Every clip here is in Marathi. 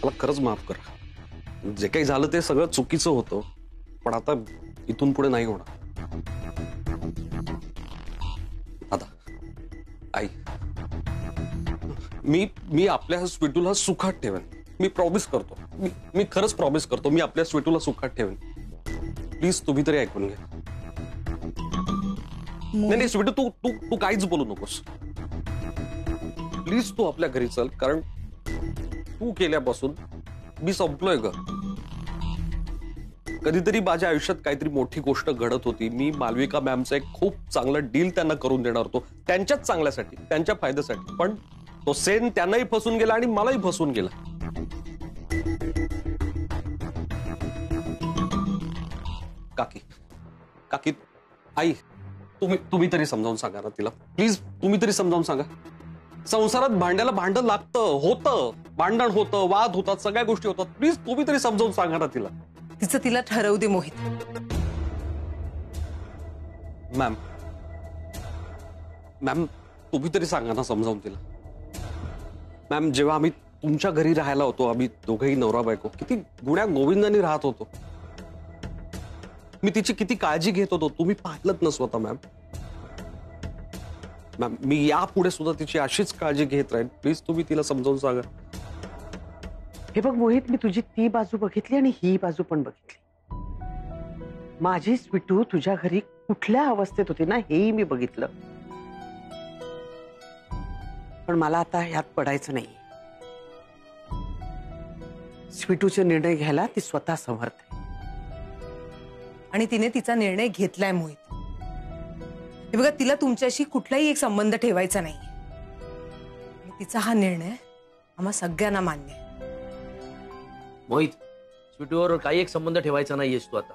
मला खरंच माफ करा. जे काही झालं ते सगळं चुकीचं होतं, पण आता इथून पुढे नाही होणार. दादा, आई, मी आपल्या स्वीटूला सुखात ठेवेन. मी प्रॉमिस करतो. मी खरंच प्रॉमिस करतो. मी आपल्या स्वीटूला सुखात ठेवेन. प्लीज तुम्ही तरी ऐकून घ्या. नाही स्वीटू, तू तू तू काहीच बोलू नकोस. प्लीज तू आपल्या घरी चल, कारण तू केल्यापासून मी संपलोय ग. कधीतरी माझ्या आयुष्यात काहीतरी मोठी गोष्ट घडत होती. मी मालविका मॅमचं एक खूप चांगलं डील त्यांना करून देणार होतो, त्यांच्याच चांगल्यासाठी, त्यांच्या फायद्यासाठी. पण तो सेन त्यांनाही फसून गेला आणि मलाही फसून गेला. काकी, काकी, आई, तुम्ही तरी समजावून सांगा ना तिला. प्लीज तुम्ही तरी समजावून सांगा. संसारात भांड्याला भांडण लागतं, होतं, भांडण होतं, वाद होतात, सगळ्या गोष्टी होतात. प्लीज तुम्ही तरी समजावून सांगा ना तिला. तिचं तिला ठरवू दे मोहित. मॅम, तुम्ही तरी सांगा ना समजावून तिला. मॅम, जेव्हा आम्ही तुमच्या घरी राहायला होतो, आम्ही दोघेही नवरा बायको किती गुण्या गोविंदाने राहत होतो. मी तिची किती काळजी घेत होतो, तुम्ही पाहिलंच ना स्वतः. मॅम, मी यापुढे सुद्धा तिची अशीच काळजी घेत राहील. प्लीज तुम्ही तिला समजावून सांगा. हे बघ मोहित, मी तुझी ती बाजू बघितली आणि ही बाजू पण बघितली. माझी स्वीटू तुझ्या घरी कुठल्या अवस्थेत होती ना, हेही मी बघितलं. पण मला आता ह्यात पडायचं नाही. स्वीटूचे निर्णय घ्यायला ती स्वतः समर्थ आहे. आणि तिने तिचा निर्णय घेतलाय मोहित. हे बघा, तिला तुमच्याशी कुठलाही एक संबंध ठेवायचा नाही. तिचा हा निर्णय आम्हा सगळ्यांना मान्य आहे. मोहित, स्वीटूवर काही एक संबंध ठेवायचा नाहीयेस तू आता.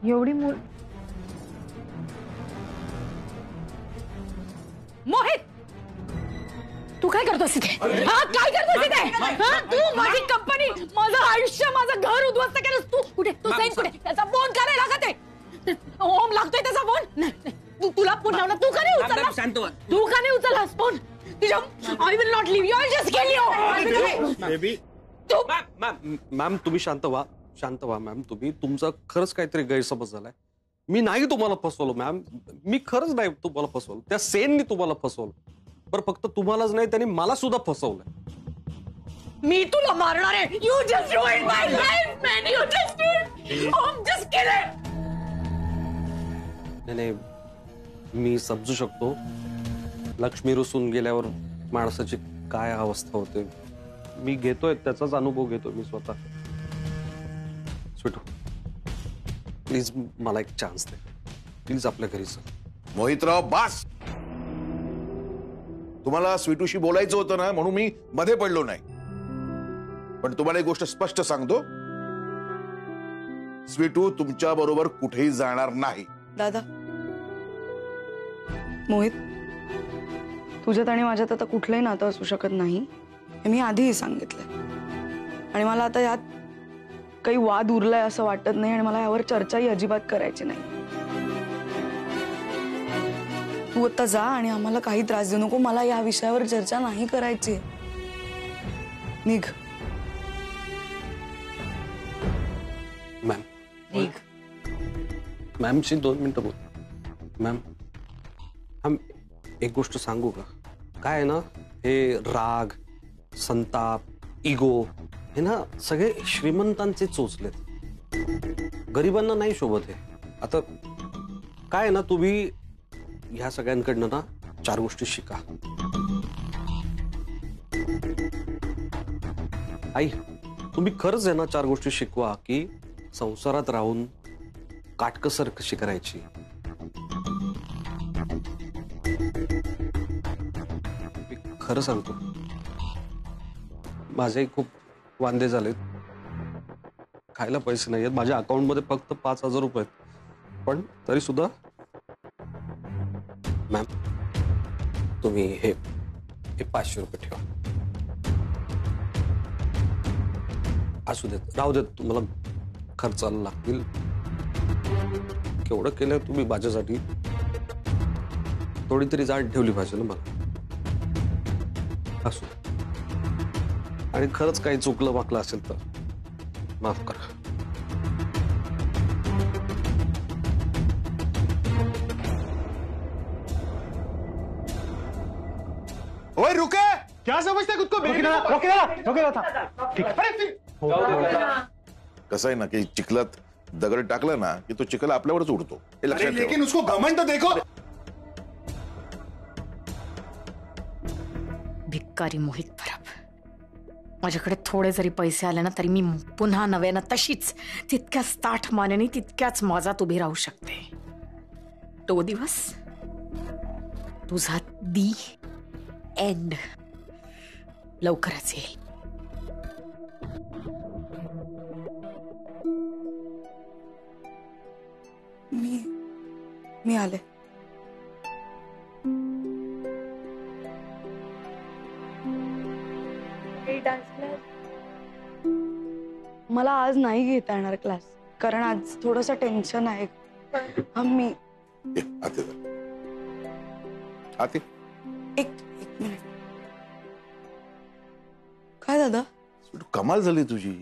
एवढी मोहित, तू काय करतोस इथे? काय करतोस इथे? तू माझी कंपनी, माझं आयुष्य, माझं घर उद्ध्वस्त केलंस तू. कुठे तू? सैन कुठे? त्याचा फोन करायला लागत आहे. ओम लागतोय त्याचा फोन. तुला फोन लावला, तू का नाही उचलला? तू का नाही उचललास फोन? तुझ्या I will not leave you, I just kill you. Baby, ma'am तुम्ही शांत व्हा, शांत व्हा. मॅम, तुमचा खरंच काहीतरी गैरसमज झालाय. मी नाही तुम्हाला फसवलं मॅम. मी खरंच नाही तुम्हाला फसवलं. त्या सेननी तुम्हाला फसवलं. पर फक्त तुम्हालाच नाही, त्यांनी मला सुद्धा फसवलंय. मी तुला मारणार आहे. You just ruined my life man. You just um just kill it. नाही, मी समजू शकतो. लक्ष्मी रुसून गेल्यावर माणसाची काय अवस्था होते. मी घेतोय, त्याचाच अनुभव घेतोय मी स्वतः. स्वीटू, प्लीज मला एक चान्स दे. प्लीज आपल्या घरी चल. मोहितराव, बास. तुम्हाला स्वीटूशी बोलायचं होतं ना, म्हणून मी मध्ये पडलो नाही. पण तुम्हाला एक गोष्ट स्पष्ट सांगतो, स्वीटू तुमच्या बरोबर कुठेही जाणार नाही. दादा, मोहित, तुझ्यात आणि माझ्यात आता कुठलंही नातं असू शकत नाही हे मी आधीही सांगितलंय. आणि मला आता यात काही वाद उरलाय असं वाटत नाही. आणि मला यावर चर्चाही अजिबात करायची नाही. तू आता जा आणि आम्हाला काही त्रास देऊ नको. मला या विषयावर चर्चा नाही करायची. निघ. मॅम, निघ. मॅमशी 2 मिनिटं बोल. मॅम, एक गोष्ट सांगू का? काय आहे ना, हे राग, संताप, इगो हे ना सगळे श्रीमंतांचे चोचलेत. गरिबांना नाही शोभत हे. आता काय आहे ना, तुम्ही ह्या सगळ्यांकडनं ना 4 गोष्टी शिका. आई, तुम्ही खरंच आहे ना 4 गोष्टी शिकवा की संसारात राहून काटकसर कशी करायची. मी खरं सांगतो, माझेही खूप वांदे झालेत. खायला पैसे नाहीयेत. माझ्या अकाउंटमध्ये फक्त 5,000 रुपये आहेत. पण तरी सुद्धा मॅम, तुम्ही हे 500 रुपये ठेवा. असू देत, राहू देत, तुम्हाला खर्चाला लागतील. केवढं केलं तुम्ही माझ्यासाठी. थोडी तरी जाण ठेवली पाहिजे ना मला. असू. आणि खरंच काही चुकलं वाकलं असेल तर माफ करा. ओए रुके. क्या समझते खुद को? रोके था. कसं आहे ना की चिखलात दगड टाकला ना की तो चिखल आपल्यावरच उडतो, हे लक्षात ठेवा. लेकिन उसको घमंड तो देखो. भिक्कारी मोहित परब. माझ्याकडे थोडे जरी पैसे आले ना तरी मी पुन्हा नव्यानं तशीच तितक्याच ताठ मानेने तितक्याच मजात उभी राहू शकते. तो दिवस तुझा दी एंड लवकरच येईल. मी आले. मला आज नाही घेता येणार क्लास, कारण आज थोडस टेन्शन आहे. मी ये, आते जा. आते. एक मिनिट. काय दादा? कमाल झाली तुझी.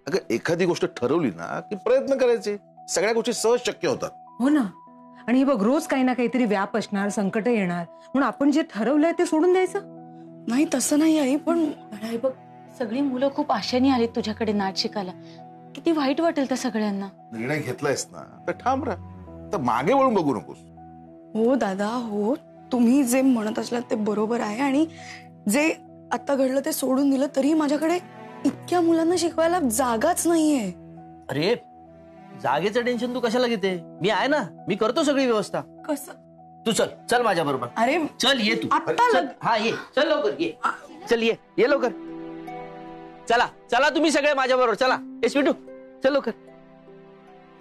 अगं एखादी गोष्ट ठरवली ना की प्रयत्न करायचे, सगळ्या गोष्टी सहज शक्य होतात. हो ना. आणि हे बघ, रोज काही ना काहीतरी व्याप असणार, संकट येणार, म्हणून आपण जे ठरवलंय ते सोडून द्यायचं नाही. तसं नाही आई, पण हे बघ, सगळी मुलं खूप आशेने आली तुझ्याकडे नाच शिकायला. किती वाईट वाटेल त्या सगळ्यांना. निर्णय घेतलायस ना तर ठाम राहा, तर मागे वळून बघू नकोस. हो दादा, हो, तुम्ही जे म्हणत असलात ते बरोबर आहे. आणि जे आता घडलं ते सोडून दिलं तरी माझ्याकडे इतक्या मुलांना शिकवायला जागाच नाहीये. अरे जागेचं टेन्शन तू कशाला घेते? मी आहे ना, मी करतो सगळी व्यवस्था. कसं? तू चल चल माझ्या बरोबर. अरे चल ये तू. आत्ता चल, हा ये, चल लवकर ये. चल ये लवकर. चला चला तुम्ही सगळे माझ्या बरोबर चला. ए स्वीटू चल लवकर.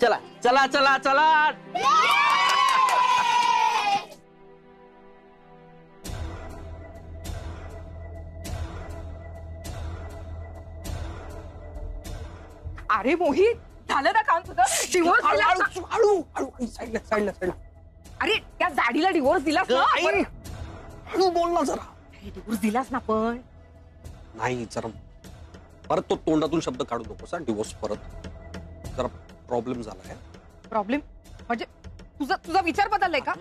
चला चला चला चला. अरे मोहित, झालं ना काम तुझं? डिवोर्स दिला? अरे त्या जाडीला डिवोर्स दिलास ना? हळू बोल ना जरा. डिवोर्स दिलास ना? पण नाही, जरा परत तो तोंडातून शब्द काढू नकोस. डिवोर्स परत जरा प्रॉब्लेम झालाय. प्रॉब्लेम म्हणजे तुझा विचार बदललाय का?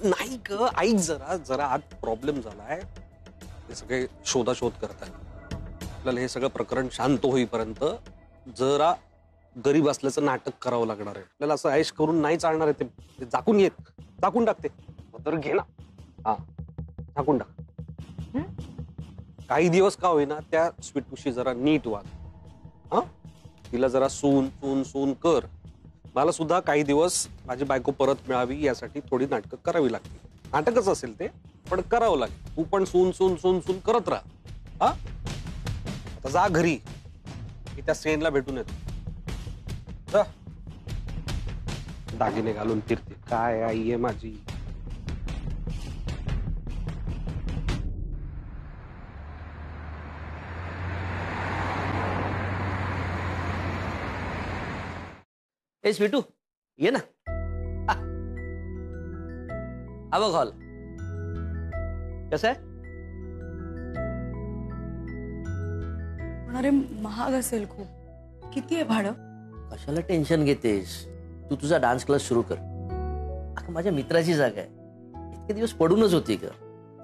नाही ग, ऐक जरा जरा आज प्रॉब्लेम झालाय. हे सगळे शोधाशोध करताय. आपल्याला हे सगळं प्रकरण शांत होईपर्यंत जरा गरीब असल्याचं नाटक करावं लागणार आहे. आपल्याला असं ऐश करून नाही चालणार आहे. ते झाकून टाकते तर घे ना. हा, झाकून टाक. काही दिवस का होईना त्या स्वीटूशी जरा नीट वाग. हा, तिला जरा सून कर. मला सुद्धा काही दिवस माझी बायको परत मिळावी यासाठी थोडी नाटकं करावी लागतील. नाटकच असेल ते, पण करावं लागेल. तू पण सून करत राहा. हा, आता जा घरी, की त्या सेनला भेटून येतो. जा, दागिने घालून फिरते. काय आई आहे माझी. ए स्वीटू ये ना. हा बघ हॉल कसं आहे? अरे महाग असेल खूप. किती आहे भाडं? कशाला टेन्शन घेतेस? तू तुझा डान्स क्लास सुरू कर. अगं माझ्या मित्राची जागा आहे. इतके दिवस पडूनच होती का.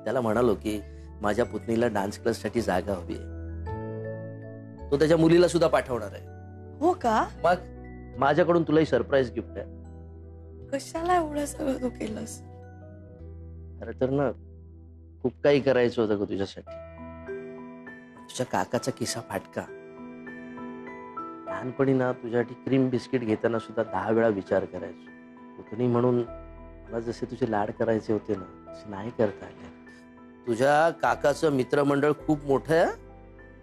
त्याला म्हणालो की माझ्या पुतणीला डान्स क्लास साठी जागा हवी आहे. तो त्याच्या मुलीला सुद्धा पाठवणार आहे. हो का? मग माझ्याकडून तुलाही सरप्राईज गिफ्ट आहे. कशाला एवढं सगळं तू केलंस? खरं तर ना खूप काही करायचं होतं ग तुझ्यासाठी. तुझ्या काकाचा किस्सा फाटका. लहानपणी ना तुझ्यासाठी क्रीम बिस्किट घेताना सुद्धा 10 वेळा विचार करायचो. पुतणी म्हणून मला जसे तुझे लाड करायचे होते ना तसे नाही करता आले. तुझ्या काकाचं मित्रमंडळ खूप मोठं आहे.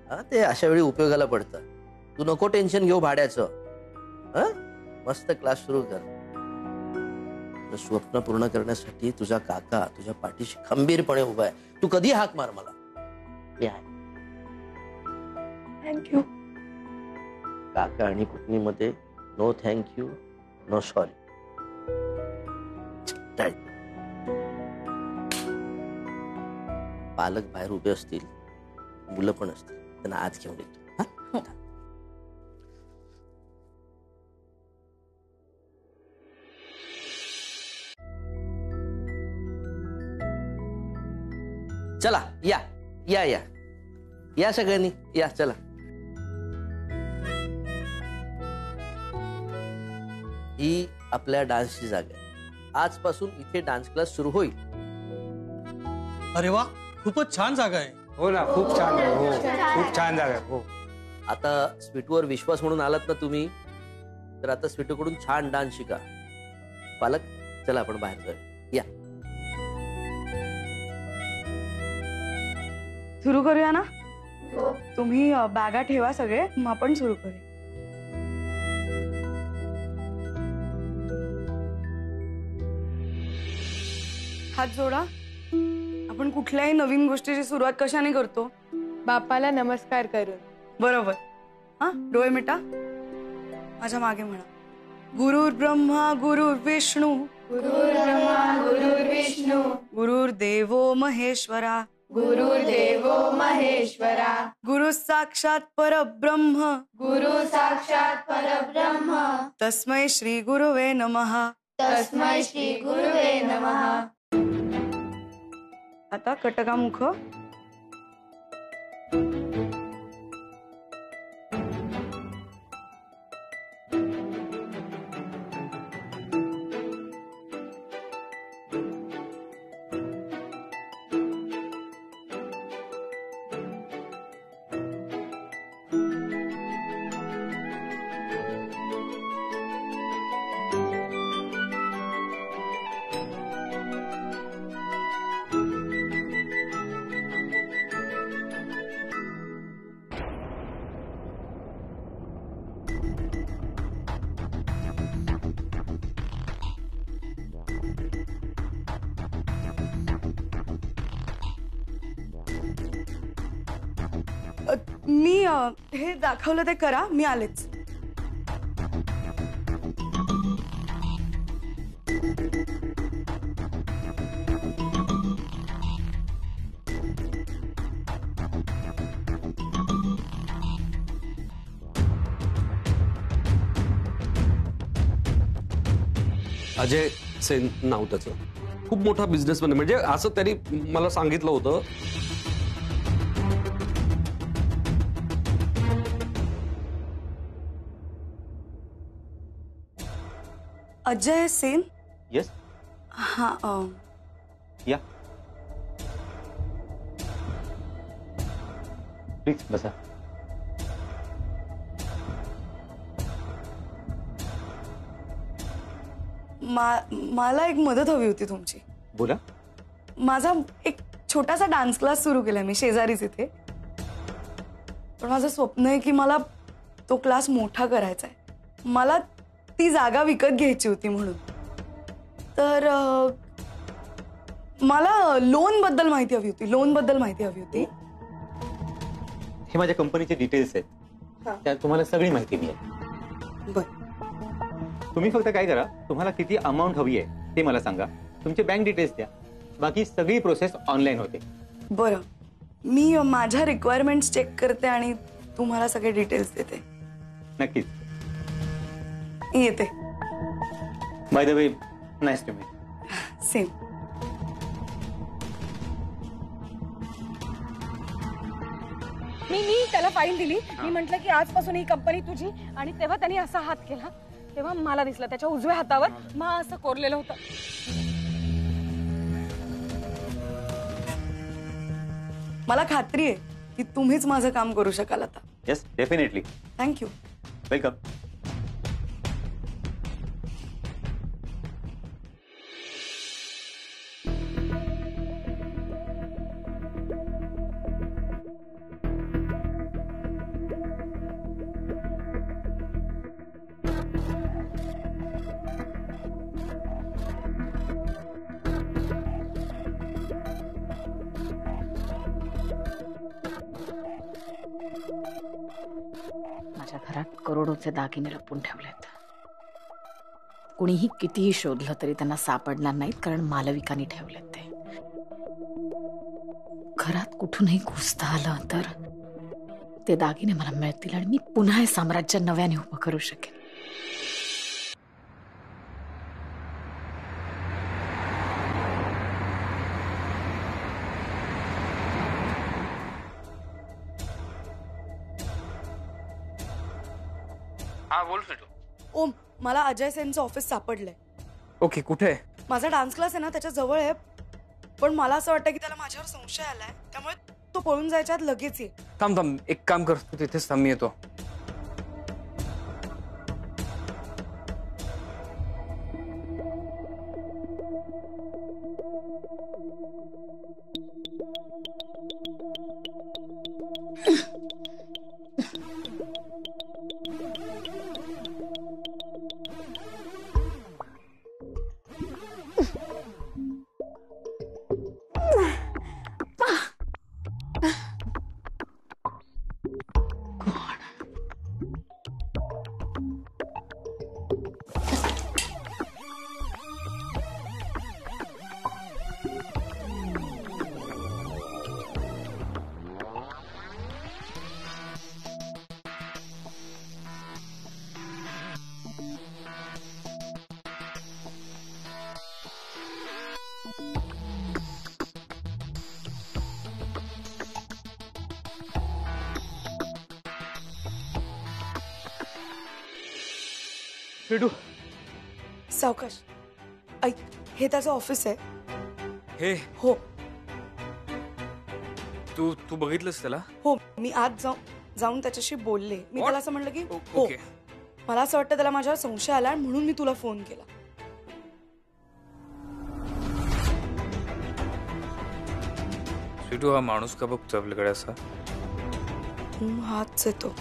हा, ते अशा वेळी उपयोगाला पडतं. तू नको टेन्शन घेऊ भाड्याचं. मस्त क्लास सुरू कर. स्वप्न पूर्ण करण्यासाठी तुझा काका तुझ्या पाठीशी खंबीरपणे उभा आहे. तू कधी हाक मार मला, मी आहे. थँक्यू. काका आणि पुतणीमध्ये नो थँक्यू, नो सॉरी. पालक बाहेर उभे असतील, मुलं पण असतील, त्यांना आज घेऊन येतो. हा? चला या या या या सगळ्यांनी या. चला ही आपल्या डान्सची जागा आहे. आजपासून इथे डान्स क्लास सुरू होईल. अरे वा, खूपच छान जागा आहे. हो ना, खूप छान आहे. हो, खूप छान जागा आहे. हो. आता स्वीटूवर विश्वास म्हणून आलात ना तुम्ही, तर आता स्वीटूकडून छान डान्स शिका. पालक चला आपण बाहेर जाऊया. या. सुरू करूया ना? तुम्ही बॅगा ठेवा सगळे, मग आपण सुरू करूया. हात जोडा. आपण कुठल्याही नवीन गोष्टीची सुरुवात कशाने करतो? बापाला नमस्कार करून. बरोबर. हा, डोळे मिटा. माझ्या मागे म्हणा. गुरुर् ब्रह्मा गुरुर् विष्णू, गुरुर्ब्रह्मा गुरुर्विष्णू, गुरुर्देवो महेश्वरा, गुरुर्देवो महेश्वरा, गुरु साक्षात परब्रह्म, गुरु साक्षात परब्रह्म, तस्मै श्री गुरुवे नमः. तस्मै श्री गुरुवे नमः. आता कटकामुख. मी हे दाखवलं ते करा, मी आलेच. अजय सेन नाव त्याचं. खूप मोठा बिझनेसमॅन, म्हणजे असं त्यांनी मला सांगितलं होतं. अजय सेन. येस. हा. या प्लीज बसा. मला एक मदत हवी होती तुमची. बोला. माझा एक छोटासा डान्स क्लास सुरू केलाय मी शेजारीच इथे. पण माझं स्वप्न आहे की मला तो क्लास मोठा करायचा आहे. मला ती जागा विकत घ्यायची होती म्हणून. तर मला लोन बद्दल माहिती हवी होती. हे माझ्या कंपनीचे डिटेल्स आहेत, त्यात तुम्हाला सगळी माहिती मिळेल. बर. तुम्ही फक्त काय करा, तुम्हाला किती अमाऊंट हवी आहे ते मला सांगा, तुमचे बँक डिटेल्स द्या, बाकी सगळी प्रोसेस ऑनलाईन होते. बरं, मी माझ्या रिक्वायरमेंट्स चेक करते आणि तुम्हाला सगळे डिटेल्स देते. नक्कीच. येते. By the way, nice to meet. Same. मी त्याला फाईल दिली. मी म्हंटल की आजपासून ही कंपनी तुझी. आणि तेव्हा त्यांनी असा हात केला, तेव्हा मला दिसलं त्याच्या उजव्या हातावर मा असं कोरलेलं होतं. मला खात्री आहे की तुम्हीच माझं काम करू शकाल आता. Yes, definitely. थँक्यू. वेलकम. माझ्या घरात करोडोचे दागिने लपून ठेवलेत. कुणीही कितीही शोधलं तरी त्यांना सापडणार नाहीत, कारण मालविकांनी ठेवलेत ते. घरात कुठूनही घुसता आलं तर ते दागिने मला मिळतील आणि मी पुन्हा हे साम्राज्य नव्याने उभं करू शकेन. हा बोल सुटू. ओम, मला अजय सेनचं ऑफिस सापडलंय. ओके, कुठे? माझा डान्स क्लास आहे ना त्याच्या जवळ आहे, पण मला असं वाटतं की त्याला माझ्यावर संशय आलाय, त्यामुळे तो पळून जायच्या आत लगेच ये. थांब थांब, एक काम कर, तू तिथेच थांब, मी येतो. भेटू. सावकाश, ऐक, हे त्याचं ऑफिस आहे. हे हो तू तू बघितलंस त्याला? हो, मी आज जाऊन त्याच्याशी बोलले. मी What? त्याला असं म्हणलं की हो, ओके. मला असं वाटतं त्याला माझ्यावर संशय आला म्हणून मी तुला फोन केला. भेटू, हा माणूस का बघतो आपल्याकडे असा? हाच येतो.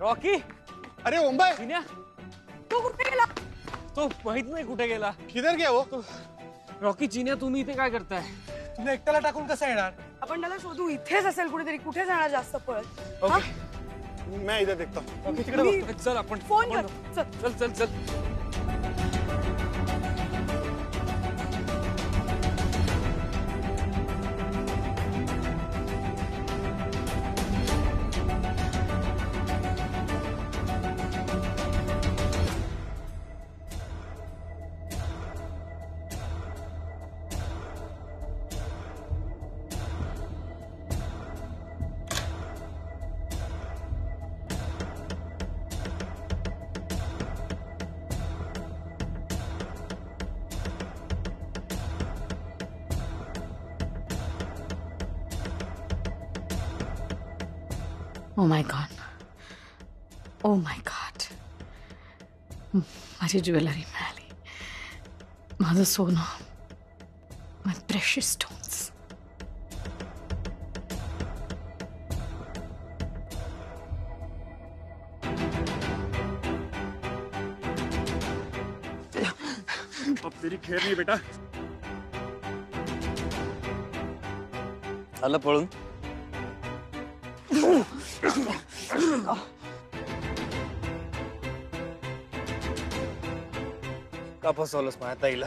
रॉकी, अरे मुंबई, तो कुठे गेला? तो माहित नाही कुठे गेला. किधर गया वो? रॉकी, चिन्या, तुम्ही इथे काय करताय? तुला एकट्याला टाकून कसं येणार? आपण त्याला शोधू, इथेच असेल कुठेतरी. कुठे जाणार जास्त पळत? ओके, मैं इधर देखता रॉकी तिकडे बघतोय. चल आपण फोन कर. चल चल चल. Oh my God. Oh my God. माझी ज्वेलरी मिळाली. माझं सोनं. My precious stones. अब तेरी खैर नहीं बेटा. आलं पळून. का फसवलंस माझ्या ताईला?